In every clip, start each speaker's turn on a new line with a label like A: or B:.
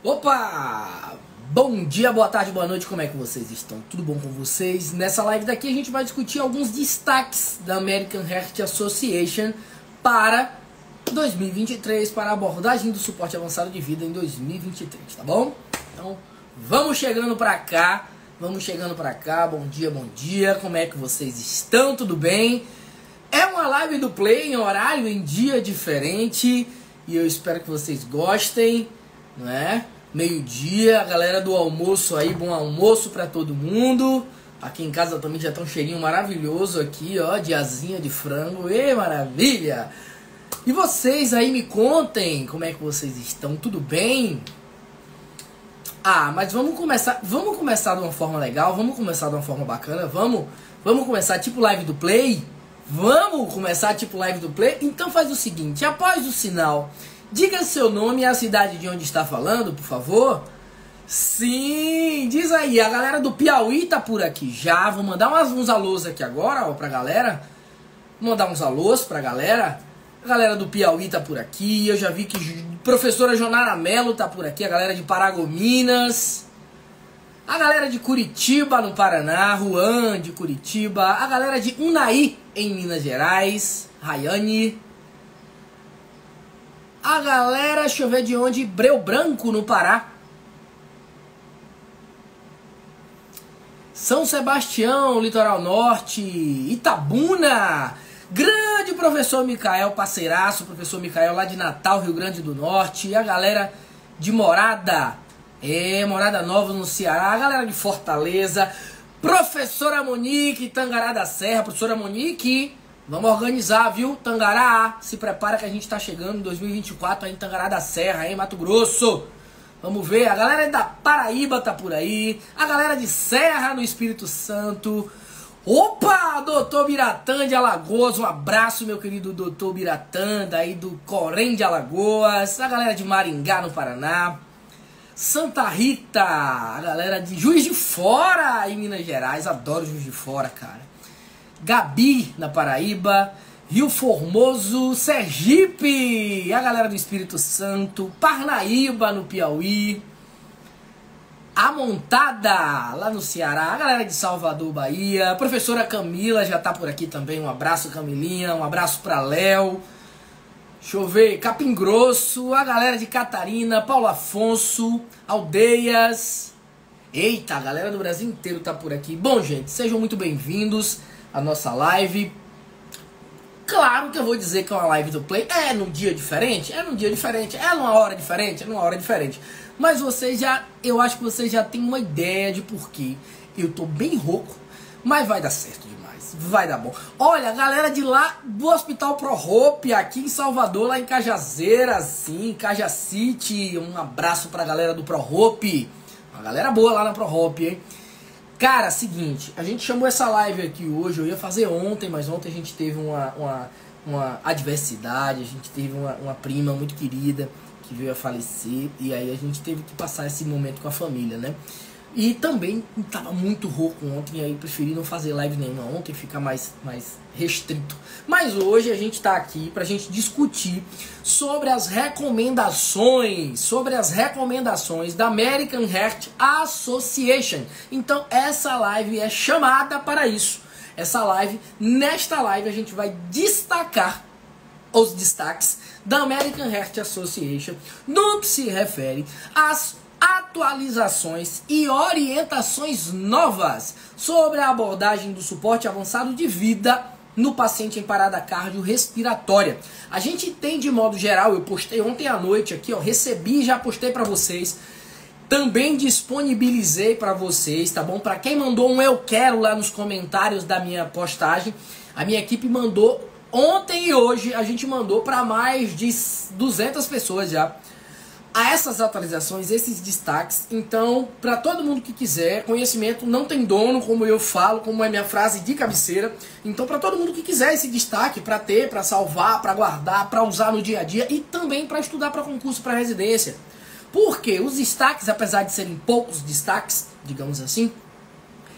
A: Opa! Bom dia, boa tarde, boa noite, como é que vocês estão? Tudo bom com vocês? Nessa live daqui a gente vai discutir alguns destaques da American Heart Association para 2023, para a abordagem do suporte avançado de vida em 2023, tá bom? Então, vamos chegando pra cá, bom dia, como é que vocês estão? Tudo bem? É uma live do Play em horário, em dia diferente, e eu espero que vocês gostem, não é? Meio-dia, a galera do almoço aí, bom almoço pra todo mundo. Aqui em casa também já tá um cheirinho maravilhoso aqui, ó, de asinha de frango, maravilha! E vocês aí me contem como é que vocês estão, tudo bem? Ah, mas vamos começar de uma forma legal, vamos começar de uma forma bacana, vamos começar tipo live do Play? Vamos começar tipo live do Play? Então faz o seguinte, após o sinal, diga seu nome e a cidade de onde está falando, por favor. Sim, diz aí, a galera do Piauí tá por aqui já. Vou mandar uns alôs aqui agora, ó, pra galera. Vou mandar uns alôs pra galera. A galera do Piauí tá por aqui. Eu já vi que a professora Jonara Mello tá por aqui. A galera de Paragominas. A galera de Curitiba, no Paraná. Juan, de Curitiba. A galera de Unai, em Minas Gerais. Rayane. A galera, deixa eu ver de onde, Breu Branco, no Pará. São Sebastião, Litoral Norte, Itabuna. Grande professor Micael, parceiraço, professor Micael lá de Natal, Rio Grande do Norte. E a galera de Morada, Morada Nova no Ceará. A galera de Fortaleza. Professora Monique, Tangará da Serra. Professora Monique, vamos organizar, viu? Tangará, se prepara que a gente tá chegando em 2024 aí em Tangará da Serra, hein, Mato Grosso. Vamos ver, a galera da Paraíba tá por aí, a galera de Serra no Espírito Santo. Opa, doutor Biratã de Alagoas, um abraço, meu querido doutor Biratã, daí do Corém de Alagoas. A galera de Maringá, no Paraná. Santa Rita, a galera de Juiz de Fora, em Minas Gerais. Adoro Juiz de Fora, cara. Gabi, na Paraíba, Rio Formoso, Sergipe, a galera do Espírito Santo, Parnaíba, no Piauí, Amontada, lá no Ceará, a galera de Salvador, Bahia, professora Camila já tá por aqui também, um abraço Camilinha, um abraço pra Léo, deixa eu ver, Capim Grosso, a galera de Catarina, Paulo Afonso, Aldeias, eita, a galera do Brasil inteiro tá por aqui. Bom, gente, sejam muito bem-vindos a nossa live. Claro que eu vou dizer que é uma live do Play. É num dia diferente? É num dia diferente. É numa hora diferente? É numa hora diferente. Mas vocês já, eu acho que vocês já têm uma ideia de porquê. Eu tô bem rouco, mas vai dar certo demais. Vai dar bom. Olha, a galera de lá do Hospital Pro Hope, aqui em Salvador, lá em Cajazeiras, sim, Cajacity. Um abraço pra galera do Pro Hope. Uma galera boa lá na Pro Hope, hein? Cara, seguinte, a gente chamou essa live aqui hoje, eu ia fazer ontem, mas ontem a gente teve uma adversidade, a gente teve uma prima muito querida que veio a falecer, e aí a gente teve que passar esse momento com a família, né? E também tava muito rouco ontem, e aí preferi não fazer live nenhuma ontem, ficar mais restrito. Mas hoje a gente tá aqui pra gente discutir sobre as recomendações da American Heart Association. Então essa live é chamada para isso. Nesta live a gente vai destacar os destaques da American Heart Association no que se refere às atualizações e orientações novas sobre a abordagem do suporte avançado de vida no paciente em parada cardiorrespiratória. A gente tem de modo geral, eu postei ontem à noite aqui, ó, recebi e já postei para vocês. Também disponibilizei para vocês, tá bom? Para quem mandou um eu quero lá nos comentários da minha postagem, a minha equipe mandou ontem e hoje, a gente mandou para mais de 200 pessoas já a essas atualizações, esses destaques. Então, para todo mundo que quiser, conhecimento não tem dono, como eu falo, como é minha frase de cabeceira. Então, para todo mundo que quiser esse destaque, para ter, para salvar, para guardar, para usar no dia a dia e também para estudar para concurso, para residência. Porque os destaques, apesar de serem poucos destaques, digamos assim,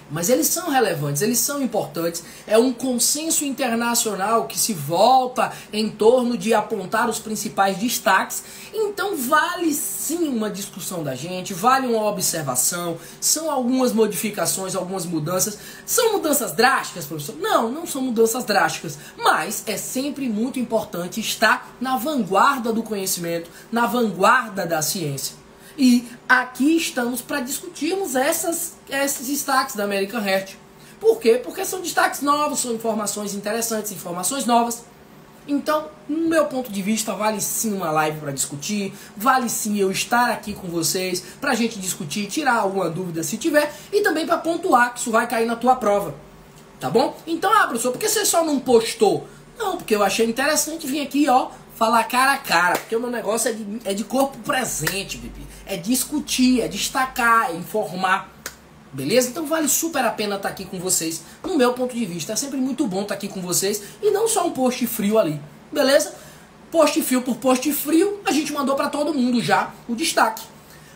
A: mas eles são relevantes, eles são importantes. É um consenso internacional que se volta em torno de apontar os principais destaques. Então vale sim uma discussão da gente, vale uma observação, são algumas modificações, algumas mudanças. São mudanças drásticas, professor? Não, não são mudanças drásticas, mas é sempre muito importante estar na vanguarda do conhecimento, na vanguarda da ciência. E aqui estamos para discutirmos esses destaques da American Heart. Por quê? Porque são destaques novos, são informações interessantes, informações novas. Então, no meu ponto de vista, vale sim uma live para discutir, vale sim eu estar aqui com vocês para a gente discutir, tirar alguma dúvida se tiver e também para pontuar que isso vai cair na tua prova, tá bom? Então, professor, por que você só não postou? Não, porque eu achei interessante vir aqui, ó, falar cara a cara, porque o meu negócio é de corpo presente, bebê. É discutir, é destacar, é informar. Beleza? Então vale super a pena estar aqui com vocês. No meu ponto de vista, é sempre muito bom estar aqui com vocês. E não só um post frio ali. Beleza? Post frio por post frio, a gente mandou para todo mundo já o destaque.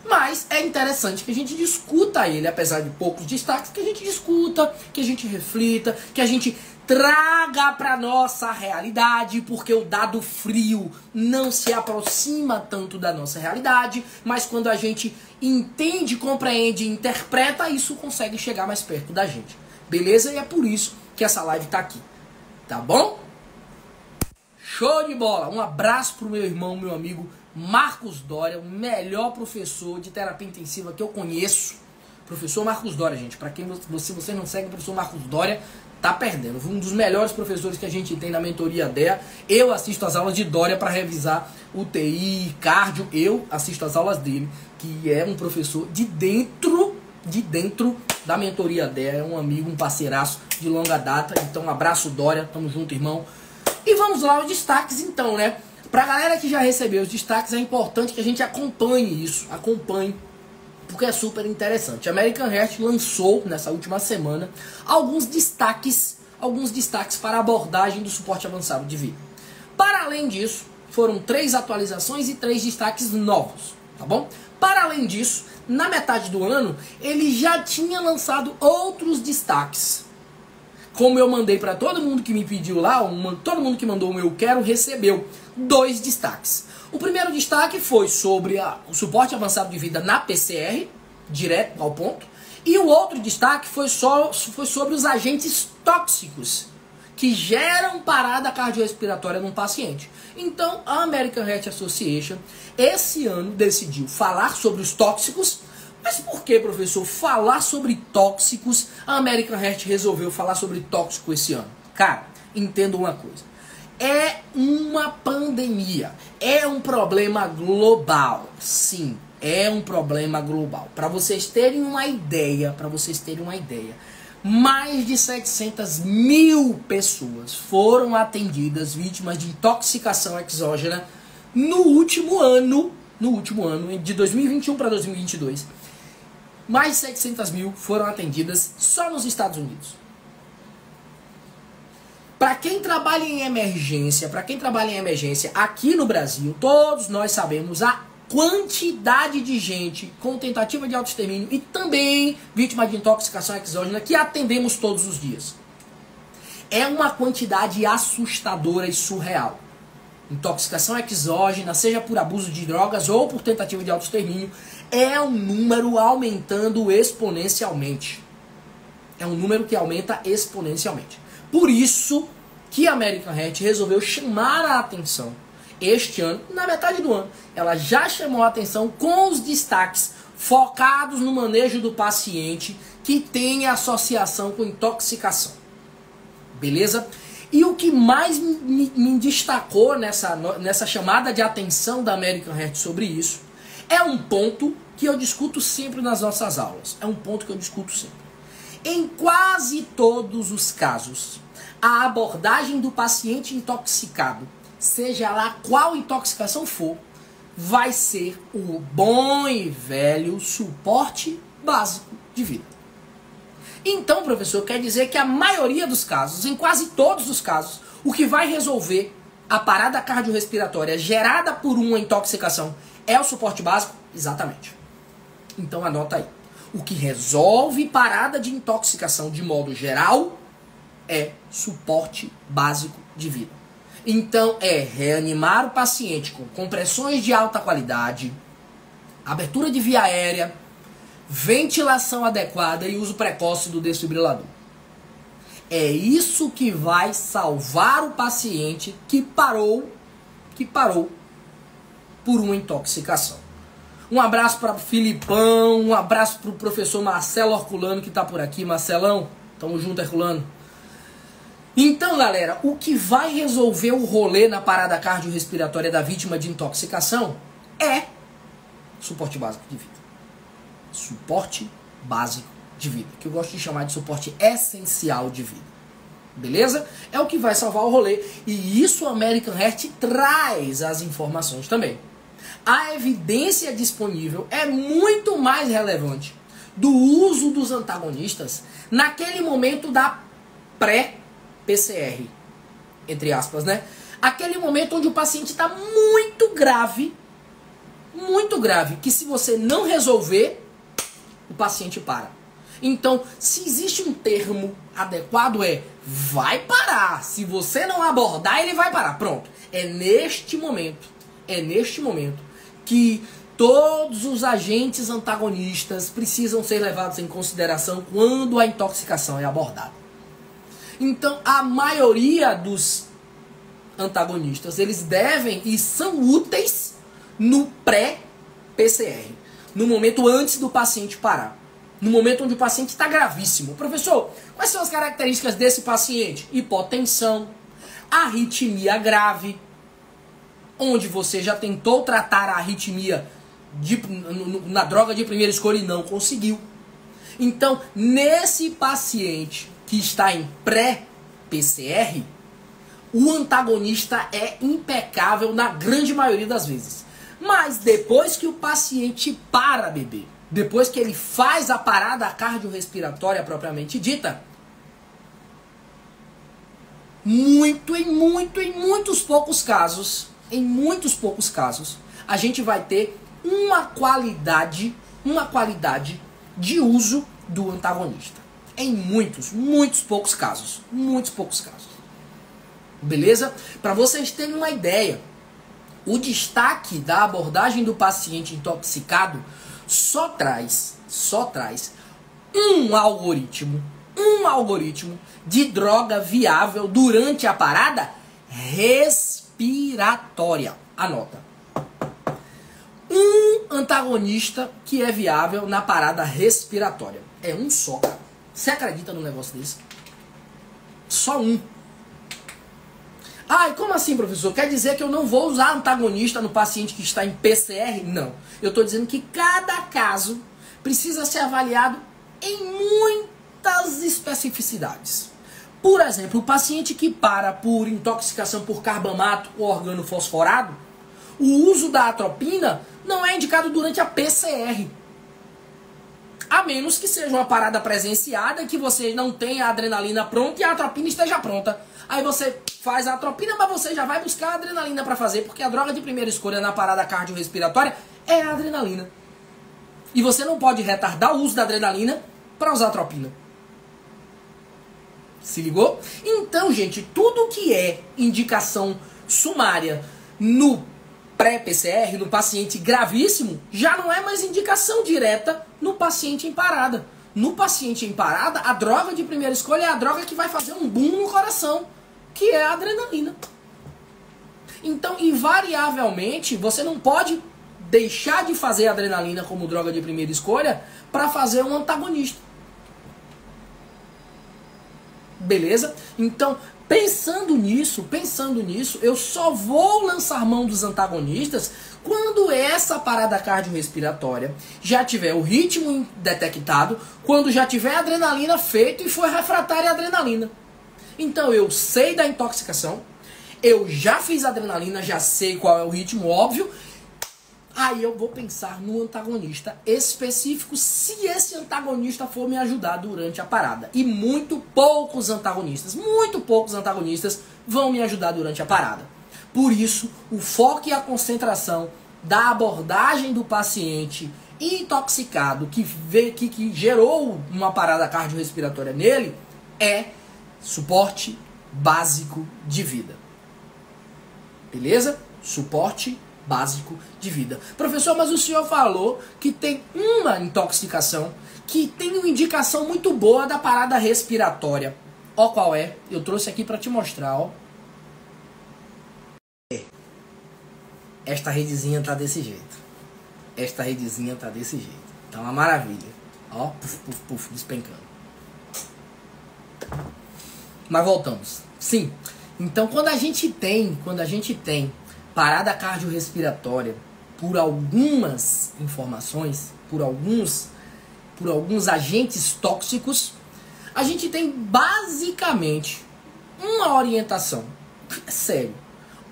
A: Mas é interessante que a gente discuta ele, apesar de poucos destaques, que a gente discuta, que a gente reflita, que a gente traga para nossa realidade, porque o dado frio não se aproxima tanto da nossa realidade, mas quando a gente entende, compreende e interpreta, isso consegue chegar mais perto da gente. Beleza? E é por isso que essa live tá aqui. Tá bom? Show de bola! Um abraço pro meu irmão, meu amigo Marcos Dória, o melhor professor de terapia intensiva que eu conheço. Professor Marcos Dória, gente. Para quem você não segue o professor Marcos Dória, tá perdendo. Um dos melhores professores que a gente tem na mentoria DEA. Eu assisto as aulas de Dória para revisar UTI, cardio. Eu assisto as aulas dele, que é um professor de dentro da mentoria DEA. É um amigo, um parceiraço de longa data. Então, um abraço, Dória. Tamo junto, irmão. E vamos lá, os destaques então, né? Pra galera que já recebeu os destaques, é importante que a gente acompanhe isso. Acompanhe, porque é super interessante. A American Heart lançou, nessa última semana, alguns destaques para a abordagem do suporte avançado de vida. Para além disso, foram 3 atualizações e 3 destaques novos, tá bom? Para além disso, na metade do ano, ele já tinha lançado outros destaques. Como eu mandei para todo mundo que me pediu lá, todo mundo que mandou o meu quero recebeu 2 destaques. O primeiro destaque foi sobre o suporte avançado de vida na PCR, direto ao ponto. E o outro destaque foi sobre os agentes tóxicos que geram parada cardiorrespiratória num paciente. Então, a American Heart Association, esse ano, decidiu falar sobre os tóxicos. Mas por que, professor, falar sobre tóxicos? A American Heart resolveu falar sobre tóxico esse ano. Cara, entenda uma coisa. É uma pandemia. É um problema global. Sim, é um problema global. Para vocês terem uma ideia, mais de 700 mil pessoas foram atendidas vítimas de intoxicação exógena no último ano, de 2021 para 2022. Mais de 700 mil foram atendidas só nos Estados Unidos. Para quem trabalha em emergência, aqui no Brasil, todos nós sabemos a quantidade de gente com tentativa de autoextermínio e também vítima de intoxicação exógena que atendemos todos os dias. É uma quantidade assustadora e surreal. Intoxicação exógena, seja por abuso de drogas ou por tentativa de autoextermínio, é um número aumentando exponencialmente. É um número que aumenta exponencialmente. Por isso que a American Heart resolveu chamar a atenção este ano, na metade do ano. Ela já chamou a atenção com os destaques focados no manejo do paciente que tem associação com intoxicação. Beleza? E o que mais me destacou nessa chamada de atenção da American Heart sobre isso é um ponto que eu discuto sempre nas nossas aulas. Em quase todos os casos, a abordagem do paciente intoxicado, seja lá qual intoxicação for, vai ser o bom e velho suporte básico de vida. Então, professor, quer dizer que a maioria dos casos, em quase todos os casos, o que vai resolver a parada cardiorrespiratória gerada por uma intoxicação é o suporte básico? Exatamente. Então anota aí. O que resolve parada de intoxicação de modo geral é suporte básico de vida. Então é reanimar o paciente com compressões de alta qualidade, abertura de via aérea, ventilação adequada e uso precoce do desfibrilador. É isso que vai salvar o paciente que parou por uma intoxicação. Um abraço para o Filipão, um abraço para o professor Marcelo Herculano que está por aqui. Marcelão, tamo junto, Herculano. Então, galera, o que vai resolver o rolê na parada cardiorrespiratória da vítima de intoxicação é suporte básico de vida. Suporte básico de vida, que eu gosto de chamar de suporte essencial de vida. Beleza? É o que vai salvar o rolê. E isso o American Heart traz as informações também. A evidência disponível é muito mais relevante do uso dos antagonistas naquele momento da pré-PCR, entre aspas, né? Aquele momento onde o paciente está muito grave, que se você não resolver, o paciente para. Então, se existe um termo adequado vai parar. Se você não abordar, ele vai parar. Pronto. É neste momento que todos os agentes antagonistas precisam ser levados em consideração quando a intoxicação é abordada. Então, a maioria dos antagonistas, eles devem e são úteis no pré-PCR, no momento antes do paciente parar, no momento onde o paciente está gravíssimo. Professor, quais são as características desse paciente? Hipotensão, arritmia grave, onde você já tentou tratar a arritmia na droga de primeira escolha e não conseguiu. Então, nesse paciente que está em pré-PCR, o antagonista é impecável na grande maioria das vezes. Mas depois que o paciente para beber, depois que ele faz a parada cardiorrespiratória propriamente dita, em muitos poucos casos, a gente vai ter uma qualidade de uso do antagonista. Em muitos poucos casos. Beleza? Para vocês terem uma ideia, o destaque da abordagem do paciente intoxicado só traz um algoritmo de droga viável durante a parada respiratória. Anota. Um antagonista que é viável na parada respiratória. É um só, cara. Você acredita num negócio desse? Só um. Ah, e como assim, professor? Quer dizer que eu não vou usar antagonista no paciente que está em PCR? Não. Eu estou dizendo que cada caso precisa ser avaliado em muitas especificidades. Por exemplo, o paciente que para por intoxicação por carbamato ou organofosforado, o uso da atropina não é indicado durante a PCR. A menos que seja uma parada presenciada e que você não tenha a adrenalina pronta e a atropina esteja pronta. Aí você faz a atropina, mas você já vai buscar a adrenalina para fazer, porque a droga de primeira escolha na parada cardiorrespiratória é a adrenalina. E você não pode retardar o uso da adrenalina para usar a atropina. Se ligou? Então, gente, tudo que é indicação sumária no pré-PCR, no paciente gravíssimo, já não é mais indicação direta no paciente em parada. No paciente em parada, a droga de primeira escolha é a droga que vai fazer um boom no coração, que é a adrenalina. Então, invariavelmente, você não pode deixar de fazer a adrenalina como droga de primeira escolha para fazer um antagonista. Beleza? Então, pensando nisso, eu só vou lançar mão dos antagonistas quando essa parada cardiorrespiratória já tiver o ritmo detectado, quando já tiver a adrenalina feito e for refratária a adrenalina. Então eu sei da intoxicação, eu já fiz a adrenalina, já sei qual é o ritmo, óbvio. Aí eu vou pensar no antagonista específico, se esse antagonista for me ajudar durante a parada. E muito poucos antagonistas vão me ajudar durante a parada. Por isso, o foco e a concentração da abordagem do paciente intoxicado que gerou uma parada cardiorrespiratória nele é suporte básico de vida. Beleza? Suporte básico de vida. Professor, mas o senhor falou que tem uma intoxicação que tem uma indicação muito boa da parada respiratória. Ó, qual é? Eu trouxe aqui para te mostrar, ó. Esta redezinha tá desse jeito. Esta redezinha tá desse jeito. Tá uma maravilha. Ó, puf, puf, puf, despencando. Mas voltamos. Sim. Então, quando a gente tem parada cardiorrespiratória por algumas informações, por alguns agentes tóxicos, a gente tem basicamente uma orientação, sério,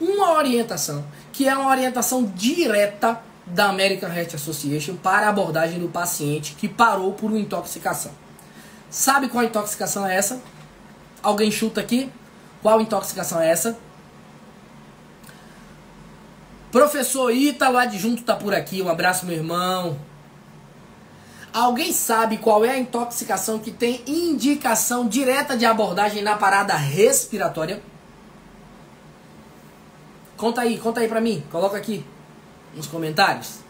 A: uma orientação que é uma orientação direta da American Heart Association para a abordagem do paciente que parou por uma intoxicação. Sabe qual intoxicação é essa? Alguém chuta aqui? Qual intoxicação é essa? Professor Ítalo Adjunto tá por aqui. Um abraço, meu irmão. Alguém sabe qual é a intoxicação que tem indicação direta de abordagem na parada respiratória? Conta aí pra mim. Coloca aqui nos comentários.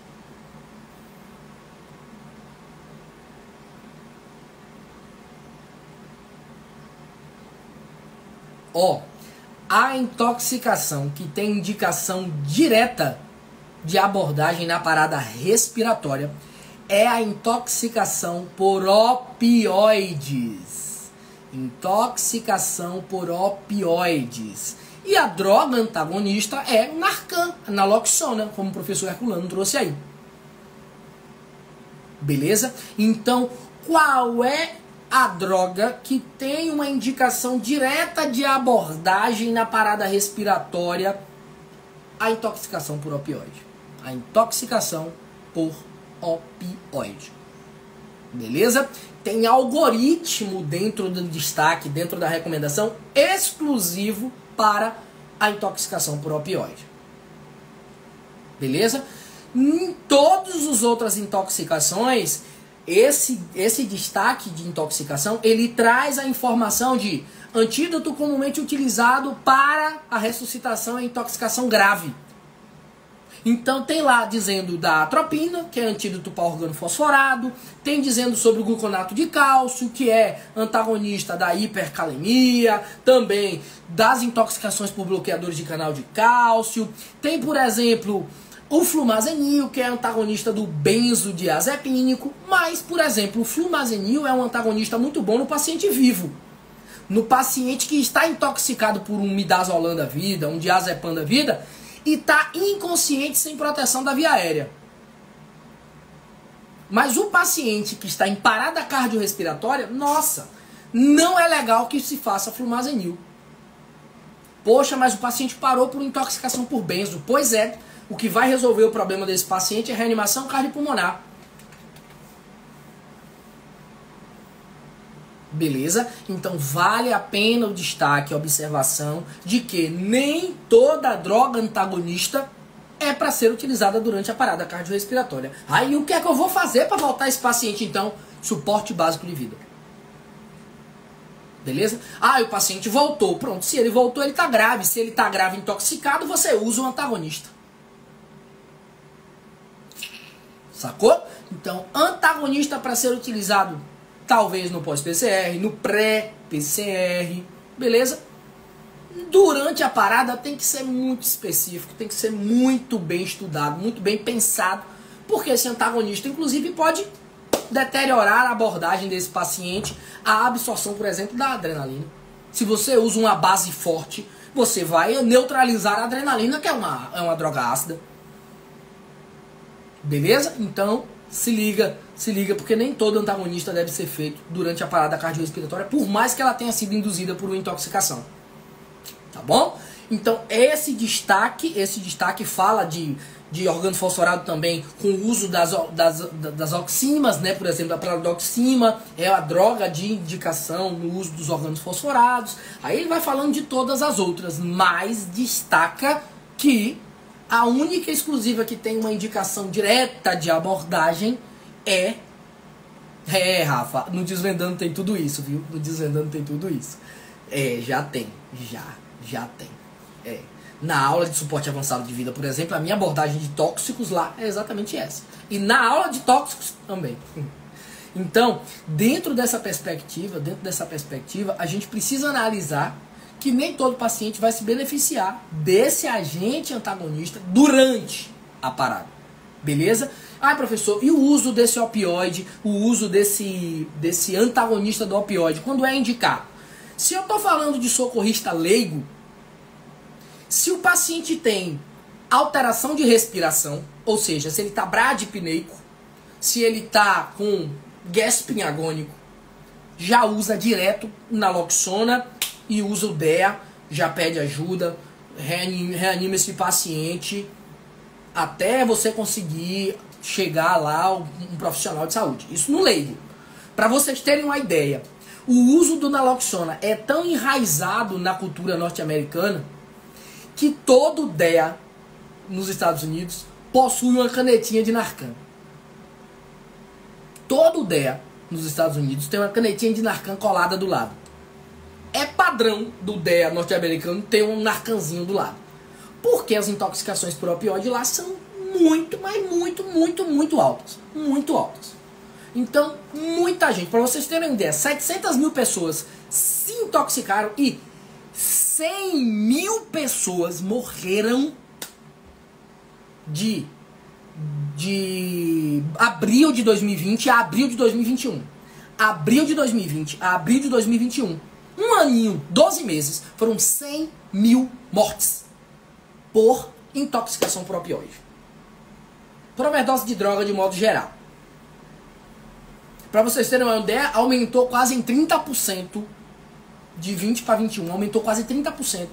A: Ó, a intoxicação que tem indicação direta de abordagem na parada respiratória é a intoxicação por opioides. Intoxicação por opioides. E a droga antagonista é o Narcan, a naloxona, como o professor Herculano trouxe aí. Beleza? Então, qual é a droga que tem uma indicação direta de abordagem na parada respiratória? A intoxicação por opioide. A intoxicação por opioide. Beleza? Tem algoritmo dentro do destaque, dentro da recomendação, exclusivo para a intoxicação por opioide. Beleza? Em todas as outras intoxicações, esse destaque de intoxicação, ele traz a informação de antídoto comumente utilizado para a ressuscitação e intoxicação grave. Então tem lá dizendo da atropina, que é antídoto para órgão fosforado, tem dizendo sobre o gluconato de cálcio, que é antagonista da hipercalemia, também das intoxicações por bloqueadores de canal de cálcio, tem, por exemplo, o flumazenil, que é antagonista do benzodiazepínico, mas, por exemplo, o flumazenil é um antagonista muito bom no paciente vivo. No paciente que está intoxicado por um midazolam da vida, um diazepam da vida, e está inconsciente sem proteção da via aérea. Mas o paciente que está em parada cardiorrespiratória, nossa, não é legal que se faça flumazenil. Poxa, mas o paciente parou por intoxicação por benzo. Pois é, o que vai resolver o problema desse paciente é reanimação cardiopulmonar. Beleza? Então vale a pena o destaque, a observação de que nem toda droga antagonista é para ser utilizada durante a parada cardiorrespiratória. Aí o que é que eu vou fazer para voltar esse paciente então? Suporte básico de vida. Beleza? Ah, o paciente voltou. Pronto, se ele voltou, ele está grave. Se ele está grave intoxicado, você usa um antagonista. Sacou? Então, antagonista para ser utilizado talvez no pós-PCR, no pré-PCR, beleza? Durante a parada tem que ser muito específico, tem que ser muito bem estudado, muito bem pensado, porque esse antagonista, inclusive, pode deteriorar a abordagem desse paciente, a absorção, por exemplo, da adrenalina. Se você usa uma base forte, você vai neutralizar a adrenalina, que é uma droga ácida. Beleza? Então, se liga, porque nem todo antagonista deve ser feito durante a parada cardiorrespiratória, por mais que ela tenha sido induzida por uma intoxicação. Tá bom? Então, esse destaque fala de órgão fosforado também, com o uso das oximas, né? Por exemplo, a praladoxima é a droga de indicação no uso dos órgãos fosforados. Aí ele vai falando de todas as outras, mas destaca que a única exclusiva que tem uma indicação direta de abordagem é... Rafa, no Desvendando tem tudo isso, viu? No Desvendando tem tudo isso. Já tem. Já tem. Na aula de suporte avançado de vida, por exemplo, a minha abordagem de tóxicos lá é exatamente essa. E na aula de tóxicos também. Então, dentro dessa perspectiva, a gente precisa analisar que nem todo paciente vai se beneficiar desse agente antagonista durante a parada. Beleza? Ah, professor, e o uso desse opioide, o uso desse antagonista do opioide, quando é indicado? Se eu estou falando de socorrista leigo, se o paciente tem alteração de respiração, ou seja, se ele está bradipneico, se ele está com gasping agônico, já usa direto naloxona e usa o DEA, já pede ajuda, reanima esse paciente até você conseguir chegar lá um profissional de saúde. Isso no leigo. Para vocês terem uma ideia, o uso do naloxona é tão enraizado na cultura norte-americana que todo DEA nos Estados Unidos possui uma canetinha de Narcan. Todo DEA nos Estados Unidos tem uma canetinha de Narcan colada do lado. É padrão do DEA norte-americano ter um Narcanzinho do lado. Porque as intoxicações por opioide lá são muito, mas muito altas. Muito altas. Então, muita gente, para vocês terem uma ideia, 700 mil pessoas se intoxicaram e 100 mil pessoas morreram de abril de 2020 a abril de 2021. Abril de 2020 a abril de 2021. Um aninho, 12 meses, foram 100 mil mortes por intoxicação por opioide. Por overdose de droga de modo geral. Para vocês terem uma ideia, aumentou quase em 30%, de 20 para 21, aumentou quase 30%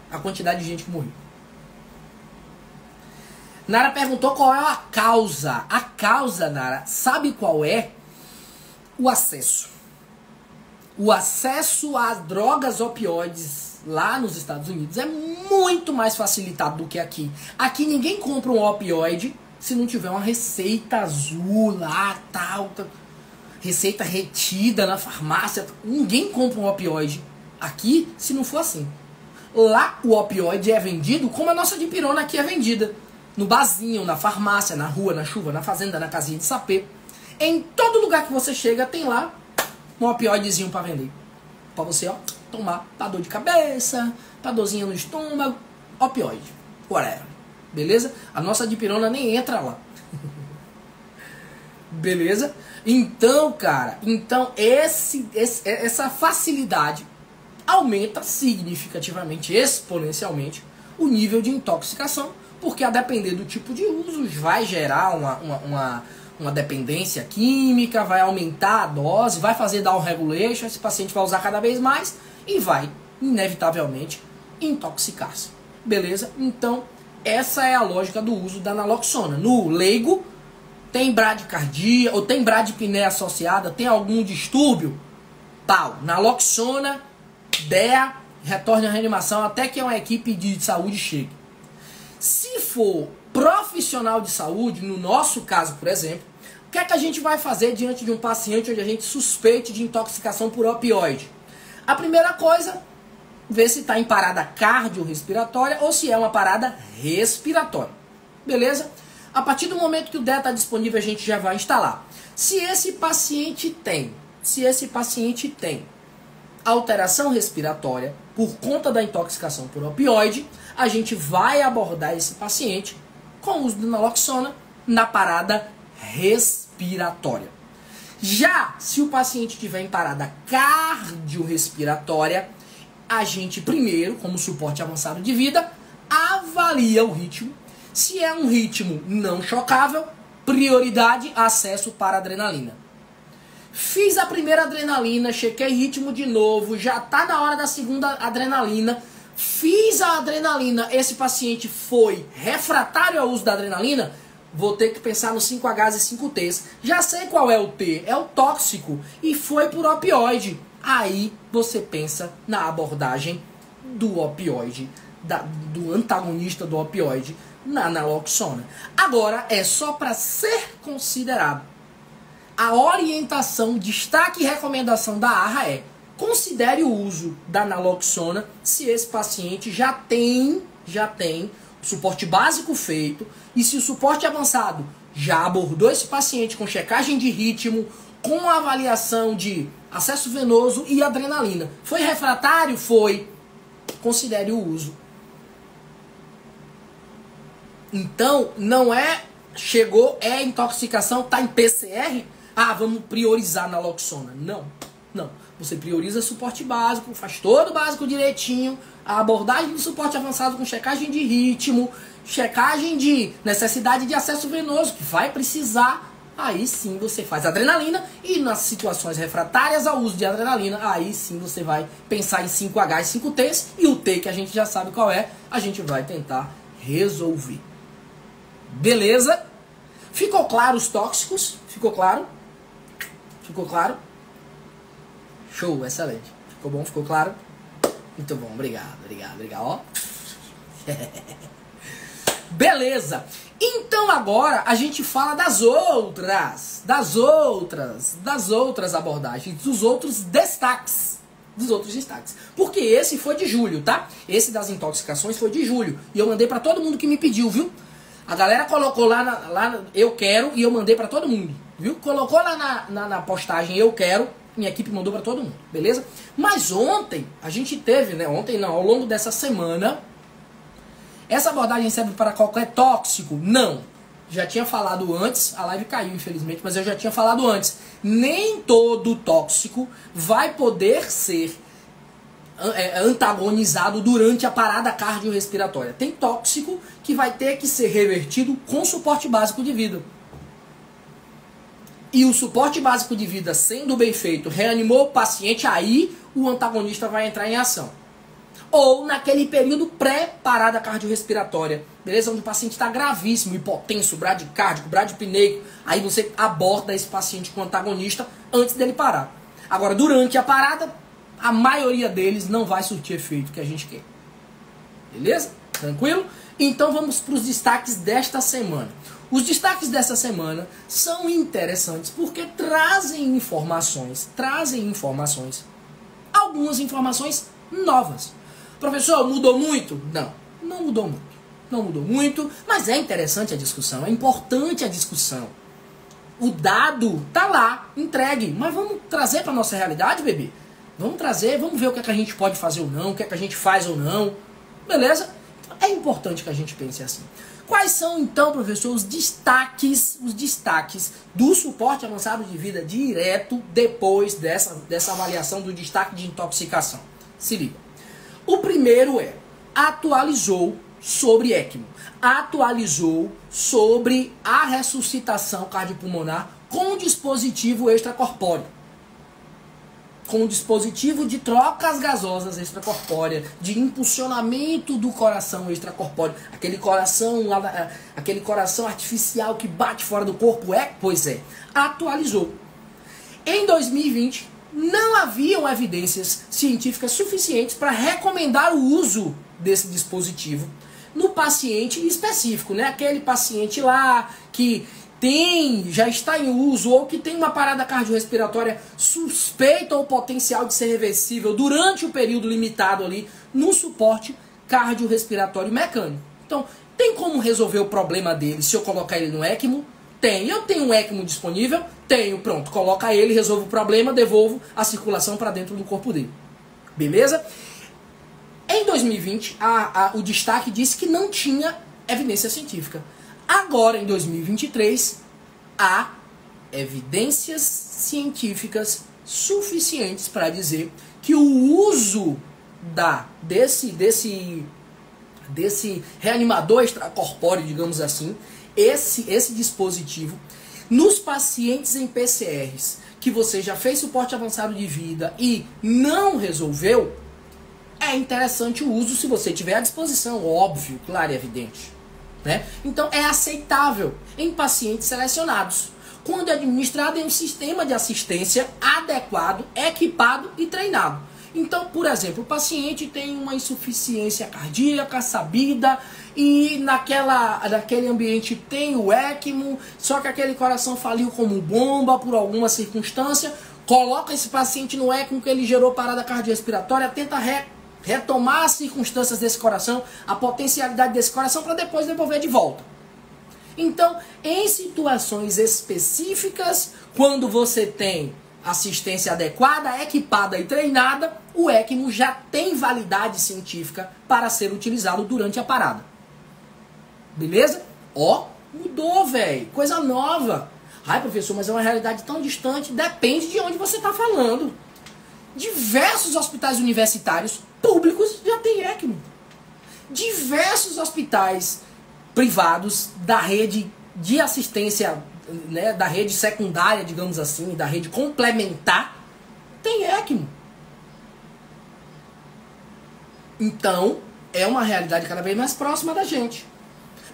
A: a quantidade de gente que morreu. Nara perguntou qual é a causa. A causa, Nara, sabe qual é? O acesso. O acesso às drogas opioides lá nos Estados Unidos é muito mais facilitado do que aqui. Aqui ninguém compra um opioide se não tiver uma receita azul lá, tal. Receita retida na farmácia. Ninguém compra um opioide aqui se não for assim. Lá o opioide é vendido como a nossa dipirona aqui é vendida. No barzinho, na farmácia, na rua, na chuva, na fazenda, na casinha de sapê. Em todo lugar que você chega tem lá um opioidezinho para vender. Para você, ó, tomar pra dor de cabeça, pra dorzinha no estômago, opioide, whatever. Beleza? A nossa dipirona nem entra lá. Beleza? Então, cara, essa facilidade aumenta significativamente, exponencialmente, o nível de intoxicação, porque a depender do tipo de uso vai gerar uma dependência química, vai aumentar a dose, vai fazer down regulation, esse paciente vai usar cada vez mais e vai, inevitavelmente, intoxicar-se. Beleza? Então, essa é a lógica do uso da naloxona. No leigo, tem bradicardia ou tem bradipneia associada, tem algum distúrbio, tal, naloxona, DEA, retorne à reanimação até que uma equipe de saúde chegue. Se for profissional de saúde, no nosso caso, por exemplo, o que é que a gente vai fazer diante de um paciente onde a gente suspeite de intoxicação por opioide? A primeira coisa, ver se está em parada cardiorrespiratória ou se é uma parada respiratória. Beleza? A partir do momento que o DEA está disponível, a gente já vai instalar. Se esse paciente tem alteração respiratória por conta da intoxicação por opioide, a gente vai abordar esse paciente com o uso de naloxona na parada respiratória. Já se o paciente tiver em parada cardiorrespiratória, a gente primeiro, como suporte avançado de vida, avalia o ritmo. Se é um ritmo não chocável, prioridade, acesso para adrenalina. Fiz a primeira adrenalina, chequei ritmo de novo, já está na hora da segunda adrenalina. Fiz a adrenalina, esse paciente foi refratário ao uso da adrenalina, vou ter que pensar nos 5Hs e 5Ts. Já sei qual é o T, é o tóxico e foi por opioide. Aí você pensa na abordagem do opioide, do antagonista do opioide, na naloxona. Agora é só para ser considerado. A orientação, destaque e recomendação da ARRA é: considere o uso da naloxona se esse paciente já tem já tem o suporte básico feito, e se o suporte avançado já abordou esse paciente com checagem de ritmo, com avaliação de acesso venoso e adrenalina. Foi refratário? Foi. Considere o uso. Então, não é chegou, é intoxicação, tá em PCR, vamos priorizar naloxona. Não, não. Você prioriza suporte básico, faz todo o básico direitinho, a abordagem do suporte avançado com checagem de ritmo, checagem de necessidade de acesso venoso, que vai precisar, aí sim você faz adrenalina, e nas situações refratárias ao uso de adrenalina, aí sim você vai pensar em 5H e 5Ts, e o T que a gente já sabe qual é, a gente vai tentar resolver. Beleza? Ficou claro os tóxicos? Ficou claro? Ficou claro? Show, excelente. Ficou bom? Ficou claro? Muito bom, obrigado. Ó. Beleza. Então agora a gente fala das outras abordagens, dos outros destaques. Porque esse foi de julho, tá? Esse das intoxicações foi de julho. E eu mandei pra todo mundo que me pediu, viu? A galera colocou lá eu quero, e eu mandei pra todo mundo, viu? Colocou lá na postagem eu quero, minha equipe mandou pra todo mundo, beleza? Mas ontem, a gente teve, né? Ontem não, ao longo dessa semana, essa abordagem serve para qualquer tóxico? Não. Já tinha falado antes, a live caiu infelizmente, mas eu já tinha falado antes. Nem todo tóxico vai poder ser antagonizado durante a parada cardiorrespiratória. Tem tóxico que vai ter que ser revertido com suporte básico de vida. E o suporte básico de vida sendo bem feito, reanimou o paciente, aí o antagonista vai entrar em ação. Ou naquele período pré-parada cardiorrespiratória, beleza? Onde o paciente está gravíssimo, hipotenso, bradicárdico, bradipneico, aí você aborda esse paciente com antagonista antes dele parar. Agora, durante a parada, a maioria deles não vai surtir efeito que a gente quer. Beleza? Tranquilo? Então vamos para os destaques desta semana. Os destaques dessa semana são interessantes porque trazem informações, algumas informações novas. Professor, mudou muito? Não, não mudou muito. Não mudou muito, mas é interessante a discussão, é importante a discussão. O dado tá lá, entregue, mas vamos trazer para nossa realidade, bebê? Vamos trazer, vamos ver o que é que a gente pode fazer ou não, o que é que a gente faz ou não. Beleza? É importante que a gente pense assim. Quais são, então, professor, os destaques do suporte avançado de vida direto depois dessa avaliação do destaque de intoxicação? Se liga. O primeiro atualizou sobre ECMO. Atualizou sobre a ressuscitação cardiopulmonar com dispositivo extracorpóreo. Com dispositivo de trocas gasosas extracorpórea, de impulsionamento do coração extracorpóreo, aquele coração artificial que bate fora do corpo, atualizou. Em 2020, não haviam evidências científicas suficientes para recomendar o uso desse dispositivo no paciente específico, né? Aquele paciente lá que já está em uso ou que tem uma parada cardiorrespiratória suspeita ou potencial de ser reversível durante o período limitado ali no suporte cardiorrespiratório mecânico. Então, tem como resolver o problema dele se eu colocar ele no ECMO? Tem. Eu tenho um ECMO disponível? Tenho. Pronto, coloca ele, resolvo o problema, devolvo a circulação para dentro do corpo dele. Beleza? Em 2020, o destaque disse que não tinha evidência científica. Agora, em 2023, há evidências científicas suficientes para dizer que o uso desse reanimador extracorpóreo, digamos assim, esse dispositivo, nos pacientes em PCRs, que você já fez suporte avançado de vida e não resolveu, é interessante o uso se você tiver à disposição, óbvio, claro e evidente. Né? Então é aceitável em pacientes selecionados, quando é administrado em um sistema de assistência adequado, equipado e treinado. Então, por exemplo, o paciente tem uma insuficiência cardíaca sabida e naquele ambiente tem o ECMO, só que aquele coração faliu como bomba por alguma circunstância, coloca esse paciente no ECMO que ele gerou parada cardiorrespiratória, tenta retomar as circunstâncias desse coração, a potencialidade desse coração para depois devolver de volta. Então, em situações específicas, quando você tem assistência adequada, equipada e treinada, o ECMO já tem validade científica para ser utilizado durante a parada. Beleza? Ó, mudou, velho. Coisa nova. Ai, professor, mas é uma realidade tão distante. Depende de onde você está falando. Diversos hospitais universitários públicos já têm ECMO. Diversos hospitais privados da rede de assistência, né, da rede secundária, digamos assim, da rede complementar, tem ECMO. Então, é uma realidade cada vez mais próxima da gente.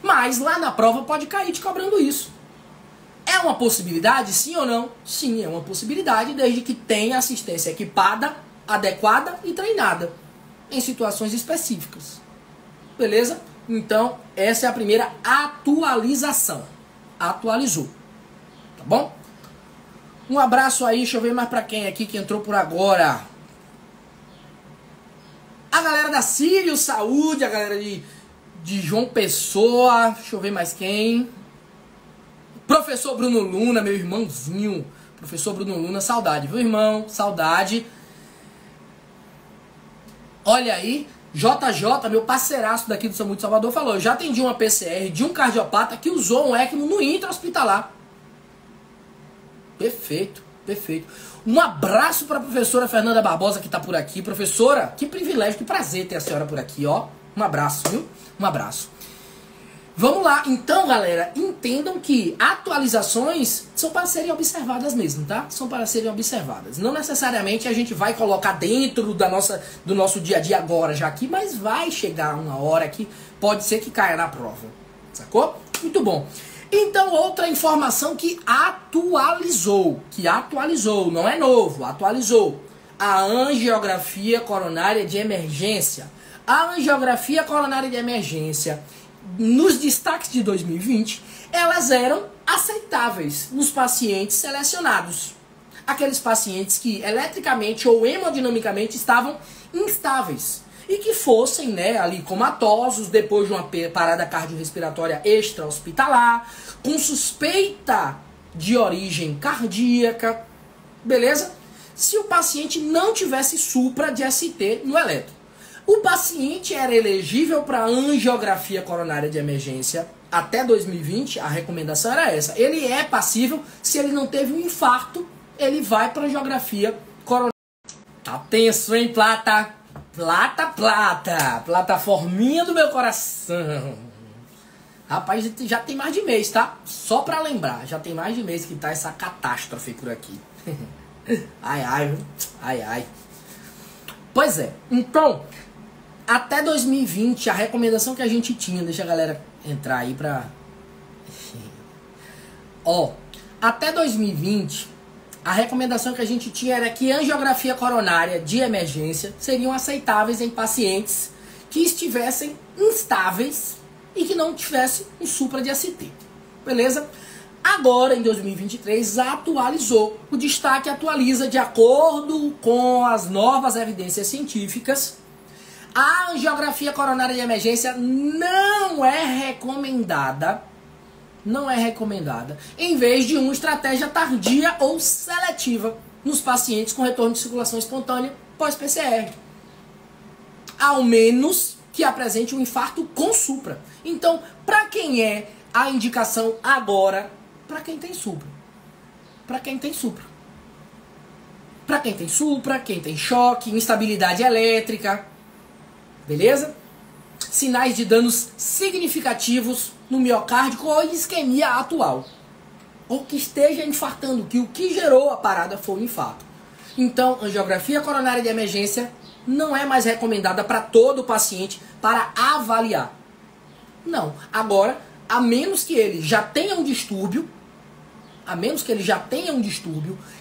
A: Mas lá na prova pode cair te cobrando isso. É uma possibilidade, sim ou não? Sim, é uma possibilidade, desde que tenha assistência equipada, adequada e treinada, em situações específicas. Beleza? Então, essa é a primeira atualização. Atualizou. Tá bom? Um abraço aí, deixa eu ver mais pra quem aqui que entrou por agora. A galera da Sírio Saúde, a galera de João Pessoa, deixa eu ver mais quem. Professor Bruno Luna, meu irmãozinho. Professor Bruno Luna, saudade, viu, irmão? Saudade. Olha aí, JJ, meu parceiraço daqui do SAMU de Salvador, falou: eu já atendi uma PCR de um cardiopata que usou um ECMO no intra-hospitalar. Perfeito, perfeito. Um abraço para a professora Fernanda Barbosa, que está por aqui. Professora, que privilégio, que prazer ter a senhora por aqui, ó. Um abraço, viu? Um abraço. Vamos lá, então, galera, entendam que atualizações são para serem observadas mesmo, tá? São para serem observadas. Não necessariamente a gente vai colocar dentro do nosso dia a dia agora, já aqui, mas vai chegar uma hora que pode ser que caia na prova, sacou? Muito bom. Então, outra informação que atualizou, não é novo, atualizou. A angiografia coronária de emergência. A angiografia coronária de emergência, nos destaques de 2020, elas eram aceitáveis nos pacientes selecionados. Aqueles pacientes que eletricamente ou hemodinamicamente estavam instáveis e que fossem, né, ali comatosos depois de uma parada cardiorrespiratória extra-hospitalar, com suspeita de origem cardíaca, beleza? Se o paciente não tivesse supra de ST no eletro. O paciente era elegível para angiografia coronária de emergência até 2020, a recomendação era essa. Ele é passível, se ele não teve um infarto, ele vai para angiografia coronária. Tá tenso, hein, Plata? Plata. Plataforminha do meu coração. Rapaz, já tem mais de mês, tá? Só pra lembrar, já tem mais de mês que tá essa catástrofe por aqui. Ai. Pois é, então, até 2020, a recomendação que a gente tinha, deixa a galera entrar aí pra... Ó, até 2020, a recomendação que a gente tinha era que angiografia coronária de emergência seriam aceitáveis em pacientes que estivessem instáveis e que não tivesse um supra de ST. Beleza? Agora, em 2023, atualizou. O destaque atualiza de acordo com as novas evidências científicas. A angiografia coronária de emergência não é recomendada em vez de uma estratégia tardia ou seletiva nos pacientes com retorno de circulação espontânea pós-PCR. Ao menos que apresente um infarto com supra. Então, para quem é a indicação agora? Para quem tem supra. Para quem tem supra. Para quem tem supra, quem tem choque, instabilidade elétrica. Beleza? Sinais de danos significativos no miocárdio ou isquemia atual. Ou que esteja infartando, que o que gerou a parada foi o infarto. Então, angiografia coronária de emergência não é mais recomendada para todo paciente para avaliar. Não. Agora, a menos que ele já tenha um distúrbio,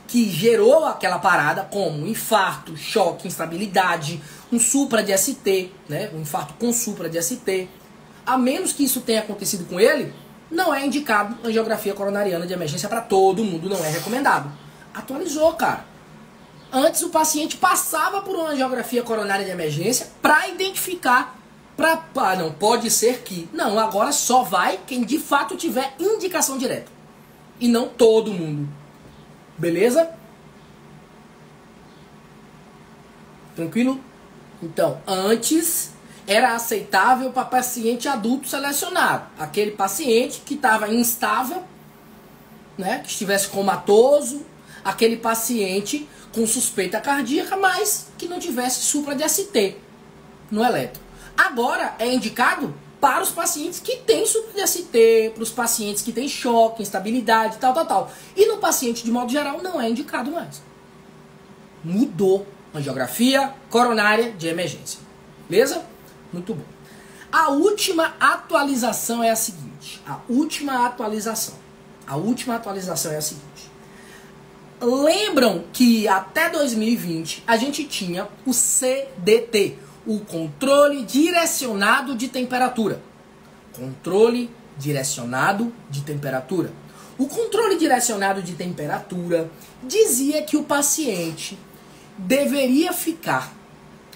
A: que gerou aquela parada, como infarto, choque, instabilidade, um supra de ST, né? Um infarto com supra de ST. A menos que isso tenha acontecido com ele, não é indicado angiografia coronariana de emergência para todo mundo, não é recomendado. Atualizou, cara. Antes o paciente passava por uma angiografia coronária de emergência para identificar, não, pode ser que. Não, agora só vai quem de fato tiver indicação direta. E não todo mundo. Beleza? Tranquilo? Então, antes era aceitável para paciente adulto selecionado. Aquele paciente que estava instável, né, que estivesse comatoso, aquele paciente com suspeita cardíaca, mas que não tivesse supra de ST no eletro. Agora é indicado para os pacientes que têm supra de ST, para os pacientes que têm choque, instabilidade, tal. E no paciente, de modo geral, não é indicado mais. Mudou. Angiografia coronária de emergência. Beleza? Muito bom. A última atualização é a seguinte. A última atualização é a seguinte. Lembram que até 2020 a gente tinha o CDT, o controle direcionado de temperatura. Controle direcionado de temperatura. O controle direcionado de temperatura dizia que o paciente deveria ficar,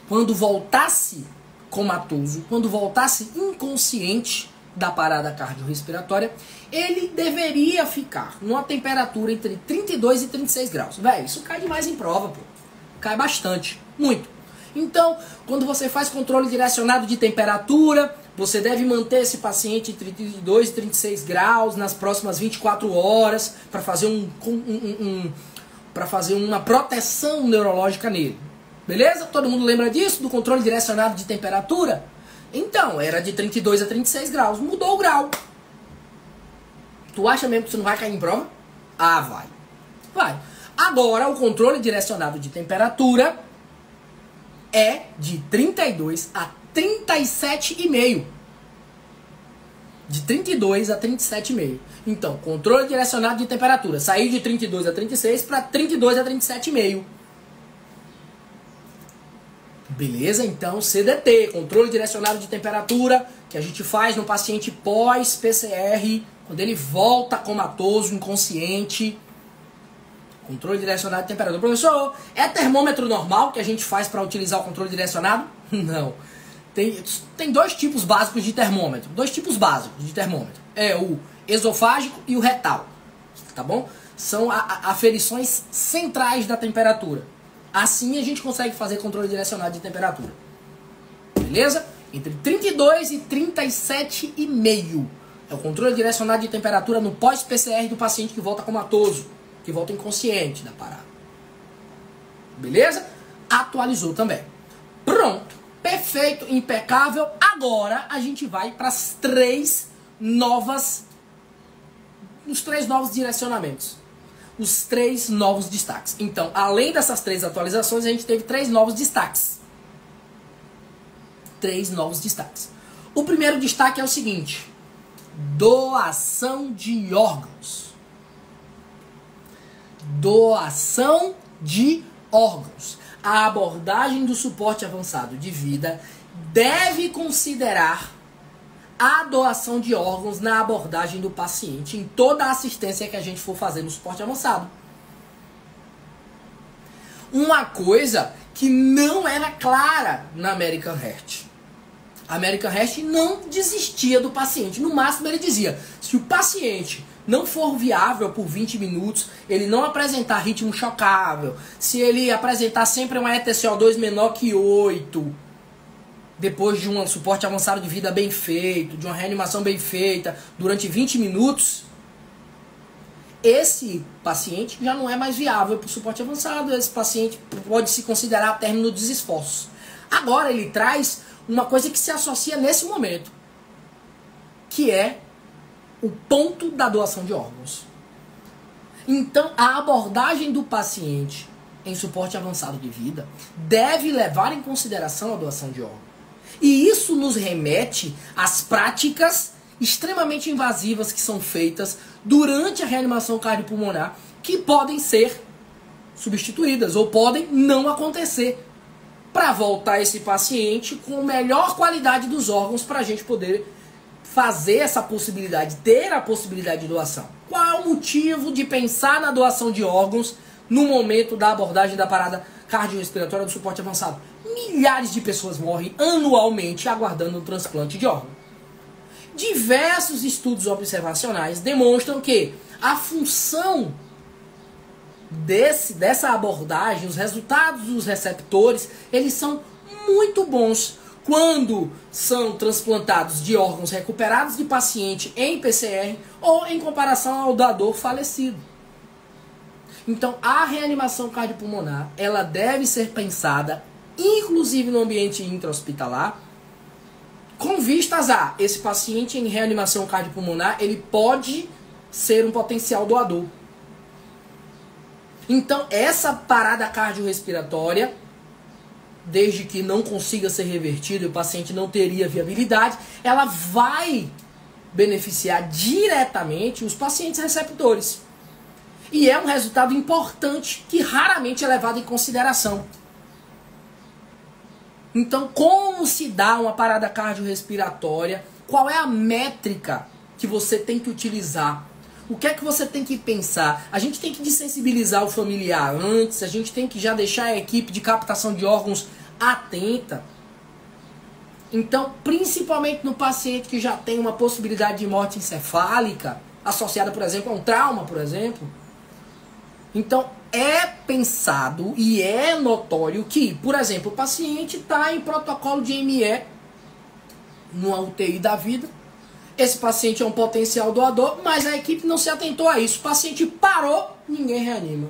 A: quando voltasse comatoso, quando voltasse inconsciente da parada cardiorrespiratória, ele deveria ficar numa temperatura entre 32 e 36 graus. Véi, isso cai demais em prova, pô. Cai bastante, muito. Então, quando você faz controle direcionado de temperatura, você deve manter esse paciente entre 32 e 36 graus nas próximas 24 horas para fazer uma proteção neurológica nele. Beleza? Todo mundo lembra disso? Do controle direcionado de temperatura? Então, era de 32 a 36 graus. Mudou o grau. Tu acha mesmo que você não vai cair em prova? Ah, vai. Vai. Agora, o controle direcionado de temperatura é de 32 a 37,5. De 32 a 37,5. Então, controle direcionado de temperatura. Sair de 32 a 36 para 32 a 37,5. Beleza? Então, CDT, controle direcionado de temperatura, que a gente faz no paciente pós-PCR, quando ele volta comatoso, inconsciente. Controle direcionado de temperatura. Professor, é termômetro normal que a gente faz para utilizar o controle direcionado? Não. Tem dois tipos básicos de termômetro. Dois tipos básicos de termômetro. É o esofágico e o retal. Tá bom? São aferições centrais da temperatura. Assim a gente consegue fazer controle direcionado de temperatura. Beleza? Entre 32 e 37,5. É o controle direcionado de temperatura no pós-PCR do paciente que volta comatoso, que volta inconsciente da parada. Beleza? Atualizou também. Pronto. Perfeito, impecável. Agora a gente vai para os três novos direcionamentos. Os três novos destaques. Então, além dessas três atualizações, a gente teve três novos destaques. Três novos destaques. O primeiro destaque é o seguinte: doação de órgãos. Doação de órgãos. A abordagem do suporte avançado de vida deve considerar a doação de órgãos na abordagem do paciente em toda a assistência que a gente for fazer no suporte avançado. Uma coisa que não era clara na American Heart. A American Heart não desistia do paciente. No máximo ele dizia, se o paciente não for viável por 20 minutos, ele não apresentar ritmo chocável, se ele apresentar sempre uma ETCO2 menor que 8, depois de um suporte avançado de vida bem feito, de uma reanimação bem feita, durante 20 minutos, esse paciente já não é mais viável para o suporte avançado, esse paciente pode se considerar término dos esforços. Agora ele traz uma coisa que se associa nesse momento, que é o ponto da doação de órgãos. Então, a abordagem do paciente em suporte avançado de vida deve levar em consideração a doação de órgãos. E isso nos remete às práticas extremamente invasivas que são feitas durante a reanimação cardiopulmonar, que podem ser substituídas ou podem não acontecer, para voltar esse paciente com a melhor qualidade dos órgãos para a gente poder fazer essa possibilidade, ter a possibilidade de doação. Qual é o motivo de pensar na doação de órgãos no momento da abordagem da parada cardiorrespiratória do suporte avançado. Milhares de pessoas morrem anualmente aguardando o transplante de órgão. Diversos estudos observacionais demonstram que a função dessa abordagem, os resultados dos receptores, eles são muito bons quando são transplantados de órgãos recuperados de paciente em PCR ou em comparação ao doador falecido. Então, a reanimação cardiopulmonar, ela deve ser pensada, inclusive no ambiente intra-hospitalar, com vistas a esse paciente em reanimação cardiopulmonar, ele pode ser um potencial doador. Então, essa parada cardiorrespiratória, desde que não consiga ser revertida e o paciente não teria viabilidade, ela vai beneficiar diretamente os pacientes receptores. E é um resultado importante que raramente é levado em consideração. Então, como se dá uma parada cardiorrespiratória? Qual é a métrica que você tem que utilizar? O que é que você tem que pensar? A gente tem que desensibilizar o familiar antes, a gente tem que já deixar a equipe de captação de órgãos atenta. Então, principalmente no paciente que já tem uma possibilidade de morte encefálica, associada, por exemplo, a um trauma, por exemplo. Então, é pensado e é notório que, por exemplo, o paciente está em protocolo de ME, numa UTI da vida. Esse paciente é um potencial doador, mas a equipe não se atentou a isso. O paciente parou, ninguém reanima.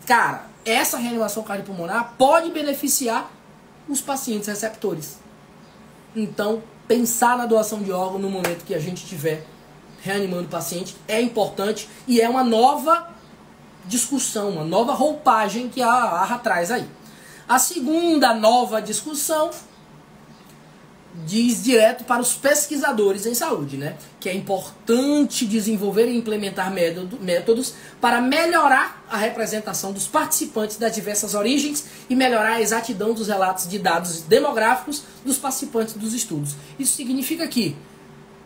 A: Cara, essa reanimação cardiopulmonar pode beneficiar os pacientes receptores. Então, pensar na doação de órgão no momento que a gente estiver reanimando o paciente é importante e é uma nova discussão, uma nova roupagem que a AHA traz aí. A segunda nova discussão diz direto para os pesquisadores em saúde, né? Que é importante desenvolver e implementar métodos para melhorar a representação dos participantes das diversas origens e melhorar a exatidão dos relatos de dados demográficos dos participantes dos estudos. Isso significa que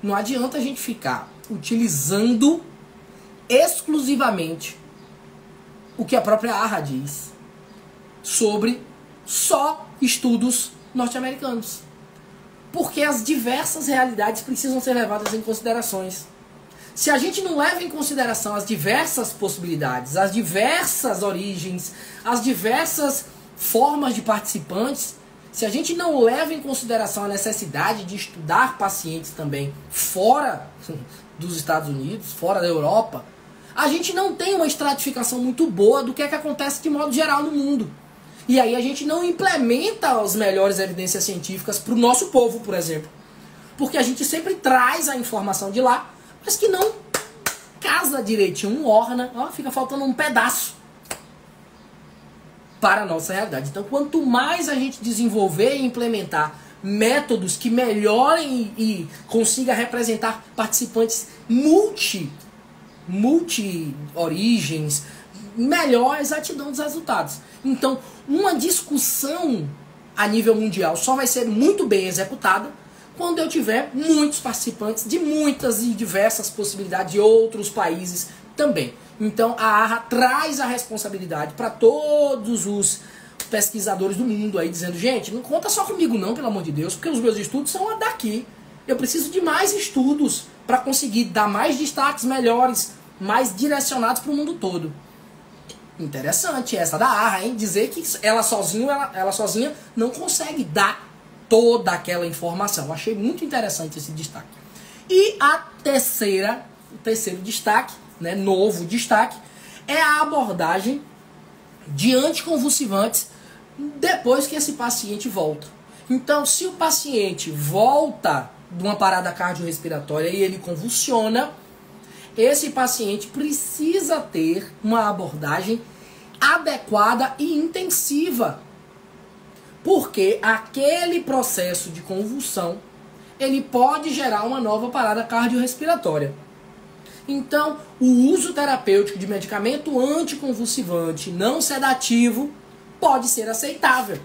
A: não adianta a gente ficar utilizando exclusivamente o que a própria AHA diz sobre só estudos norte-americanos. Porque as diversas realidades precisam ser levadas em considerações. Se a gente não leva em consideração as diversas possibilidades, as diversas origens, as diversas formas de participantes, se a gente não leva em consideração a necessidade de estudar pacientes também fora dos Estados Unidos, fora da Europa, a gente não tem uma estratificação muito boa do que é que acontece de modo geral no mundo. E aí a gente não implementa as melhores evidências científicas para o nosso povo, por exemplo. Porque a gente sempre traz a informação de lá, mas que não casa direitinho, orna, ó, fica faltando um pedaço para a nossa realidade. Então, quanto mais a gente desenvolver e implementar métodos que melhorem e consiga representar participantes multi-origens, melhor a exatidão dos resultados. Então, uma discussão a nível mundial só vai ser muito bem executada quando eu tiver muitos participantes de muitas e diversas possibilidades de outros países também. Então, a AHA traz a responsabilidade para todos os pesquisadores do mundo aí, dizendo, gente, não conta só comigo não, pelo amor de Deus, porque os meus estudos são daqui. Eu preciso de mais estudos para conseguir dar mais destaques melhores, mais direcionados para o mundo todo. Interessante essa da AHA, hein? Dizer que ela sozinha não consegue dar toda aquela informação. Eu achei muito interessante esse destaque. E o terceiro destaque, né, novo destaque, é a abordagem de anticonvulsivantes depois que esse paciente volta. Então, se o paciente volta de uma parada cardiorrespiratória e ele convulsiona, esse paciente precisa ter uma abordagem adequada e intensiva. Porque aquele processo de convulsão, ele pode gerar uma nova parada cardiorrespiratória. Então, o uso terapêutico de medicamento anticonvulsivante não sedativo pode ser aceitável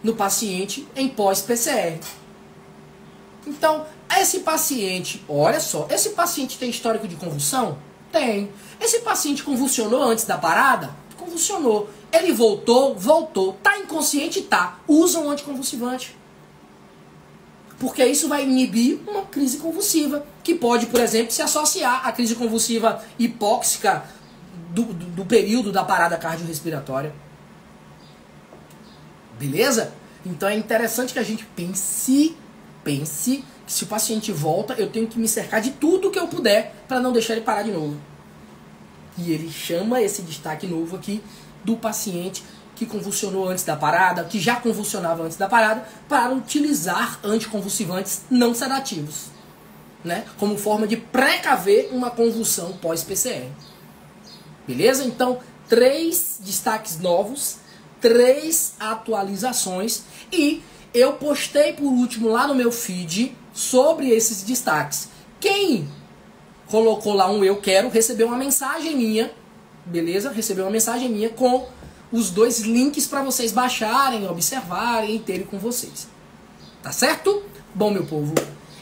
A: no paciente em pós-PCR. Então, esse paciente, olha só, esse paciente tem histórico de convulsão? Tem. Esse paciente convulsionou antes da parada? Convulsionou. Ele voltou? Voltou. Tá inconsciente? Tá. Usa um anticonvulsivante. Porque isso vai inibir uma crise convulsiva, que pode, por exemplo, se associar à crise convulsiva hipóxica do período da parada cardiorrespiratória. Beleza? Então é interessante que a gente pense que se o paciente volta, eu tenho que me cercar de tudo que eu puder para não deixar ele parar de novo. E ele chama esse destaque novo aqui do paciente que convulsionou antes da parada, que já convulsionava antes da parada, para utilizar anticonvulsivantes não sedativos, né? Como forma de precaver uma convulsão pós-PCR. Beleza? Então, 3 destaques novos, 3 atualizações, e eu postei por último lá no meu feed sobre esses destaques. Quem colocou lá um eu quero, recebeu uma mensagem minha, beleza? Recebeu uma mensagem minha com os 2 links para vocês baixarem, observarem e terem com vocês. Tá certo? Bom, meu povo,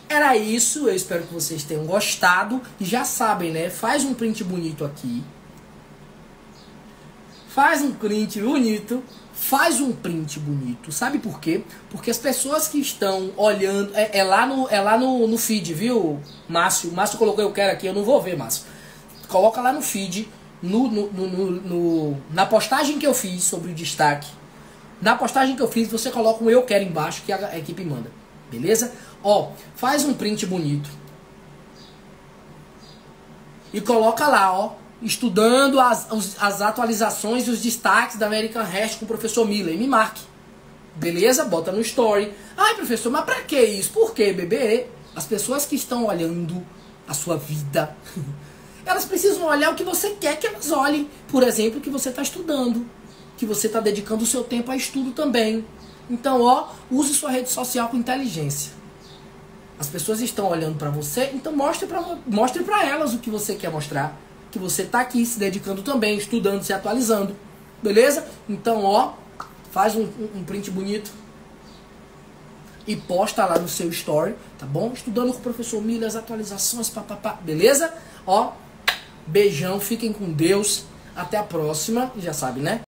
A: era isso. Eu espero que vocês tenham gostado. E já sabem, né? Faz um print bonito aqui. Faz um print bonito. Faz um print bonito. Sabe por quê? Porque as pessoas que estão olhando... É lá no feed, viu, Márcio? O Márcio colocou eu quero aqui. Eu não vou ver, Márcio. Coloca lá no feed... Na postagem que eu fiz sobre o destaque, na postagem que eu fiz, você coloca um eu quero embaixo que a equipe manda, beleza? Ó, faz um print bonito e coloca lá, ó, estudando as atualizações e os destaques da American Heart com o professor Miller, e me marque, beleza? Bota no story. Ai, professor, mas pra que isso? Por que, bebê? As pessoas que estão olhando a sua vida elas precisam olhar o que você quer que elas olhem. Por exemplo, que você está estudando, que você está dedicando o seu tempo a estudo também. Então, ó, use sua rede social com inteligência. As pessoas estão olhando para você, então mostre para elas o que você quer mostrar. Que você está aqui se dedicando também, estudando, se atualizando. Beleza? Então, ó, faz um print bonito e posta lá no seu story, tá bom? Estudando com o professor Miller, as atualizações, papapá. Beleza? Ó, beijão, fiquem com Deus. Até a próxima. Já sabe, né?